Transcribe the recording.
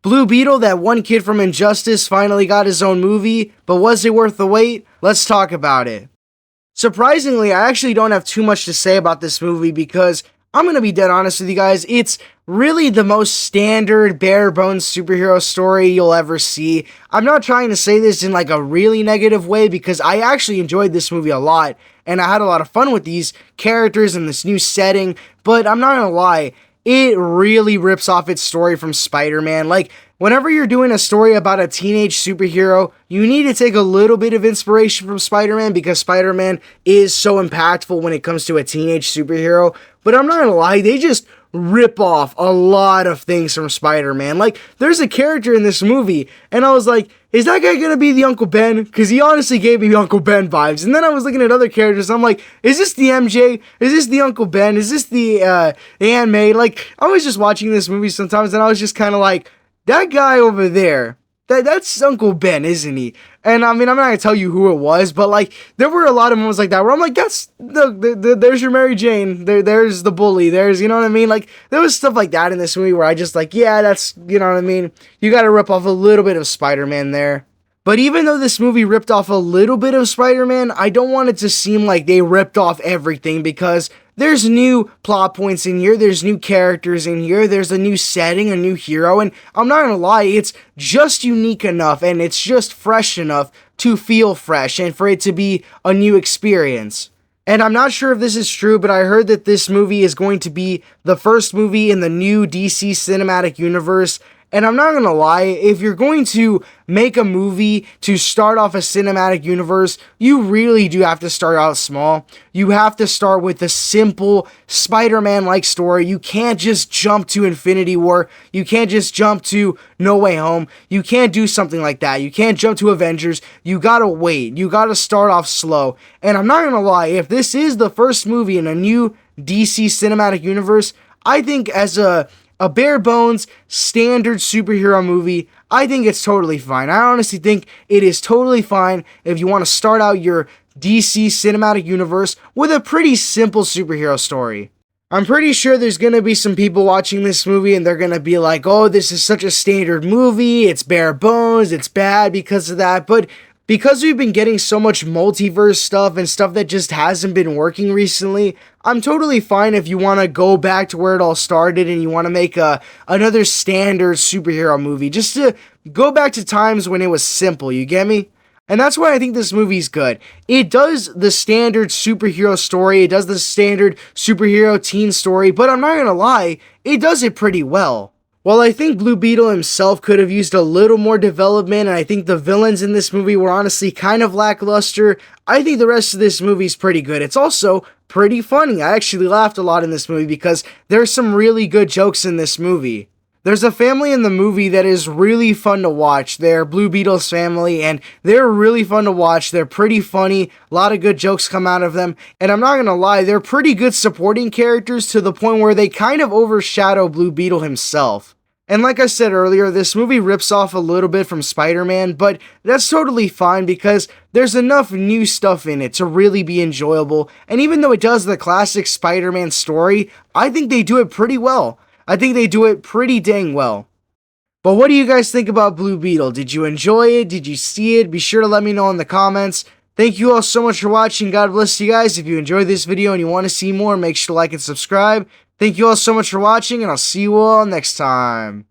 Blue Beetle, that one kid from Injustice, finally got his own movie, but was it worth the wait? Let's talk about it. Surprisingly, I actually don't have too much to say about this movie because I'm gonna be dead honest with you guys, it's really the most standard, bare bones superhero story you'll ever see. I'm not trying to say this in like a really negative way because I actually enjoyed this movie a lot and I had a lot of fun with these characters and this new setting, but I'm not gonna lie, it really rips off its story from Spider-Man. Like, whenever you're doing a story about a teenage superhero, you need to take a little bit of inspiration from Spider-Man because Spider-Man is so impactful when it comes to a teenage superhero. But I'm not gonna lie, they just rip off a lot of things from Spider-Man. Like, there's a character in this movie, and I was like, is that guy gonna be the Uncle Ben? Because he honestly gave me Uncle Ben vibes. And then I was looking at other characters, and I'm like, is this the MJ? Is this the Uncle Ben? Is this the Aunt May? Like, I was just watching this movie sometimes, and I was just kind of like, that guy over there, that's Uncle Ben, isn't he? And I mean, I'm not gonna tell you who it was, but like, there were a lot of moments like that where I'm like, that's there's your Mary Jane, there's the bully, there's, you know what I mean? Like, there was stuff like that in this movie where I just like, yeah, that's, you know what I mean? You gotta rip off a little bit of Spider-Man there. But even though this movie ripped off a little bit of Spider-Man, I don't want it to seem like they ripped off everything because there's new plot points in here, there's new characters in here, there's a new setting, a new hero, and I'm not gonna lie, it's just unique enough and it's just fresh enough to feel fresh and for it to be a new experience. And I'm not sure if this is true, but I heard that this movie is going to be the first movie in the new DC cinematic universe. And I'm not gonna lie, if you're going to make a movie to start off a cinematic universe, you really do have to start out small. You have to start with a simple Spider-Man-like story. You can't just jump to Infinity War. You can't just jump to No Way Home. You can't do something like that. You can't jump to Avengers. You gotta wait. You gotta start off slow. And I'm not gonna lie, if this is the first movie in a new DC cinematic universe, I think as a bare bones, standard superhero movie, I think it's totally fine. I honestly think it is totally fine if you want to start out your DC cinematic universe with a pretty simple superhero story. I'm pretty sure there's going to be some people watching this movie and they're going to be like, oh, this is such a standard movie, it's bare bones, it's bad because of that, but because we've been getting so much multiverse stuff and stuff that just hasn't been working recently, I'm totally fine if you want to go back to where it all started and you want to make another standard superhero movie, just to go back to times when it was simple, you get me? And that's why I think this movie's good. It does the standard superhero story, it does the standard superhero teen story, but I'm not gonna lie, it does it pretty well. While I think Blue Beetle himself could have used a little more development, and I think the villains in this movie were honestly kind of lackluster, I think the rest of this movie is pretty good. It's also pretty funny. I actually laughed a lot in this movie because there's some really good jokes in this movie. There's a family in the movie that is really fun to watch. They're Blue Beetle's family, and they're really fun to watch. They're pretty funny. A lot of good jokes come out of them. And I'm not gonna lie, they're pretty good supporting characters to the point where they kind of overshadow Blue Beetle himself. And like I said earlier, this movie rips off a little bit from Spider-Man, but that's totally fine because there's enough new stuff in it to really be enjoyable. And even though it does the classic Spider-Man story, I think they do it pretty well. I think they do it pretty dang well. But what do you guys think about Blue Beetle? Did you enjoy it? Did you see it? Be sure to let me know in the comments. Thank you all so much for watching. God bless you guys. If you enjoyed this video and you want to see more, make sure to like and subscribe. Thank you all so much for watching, and I'll see you all next time.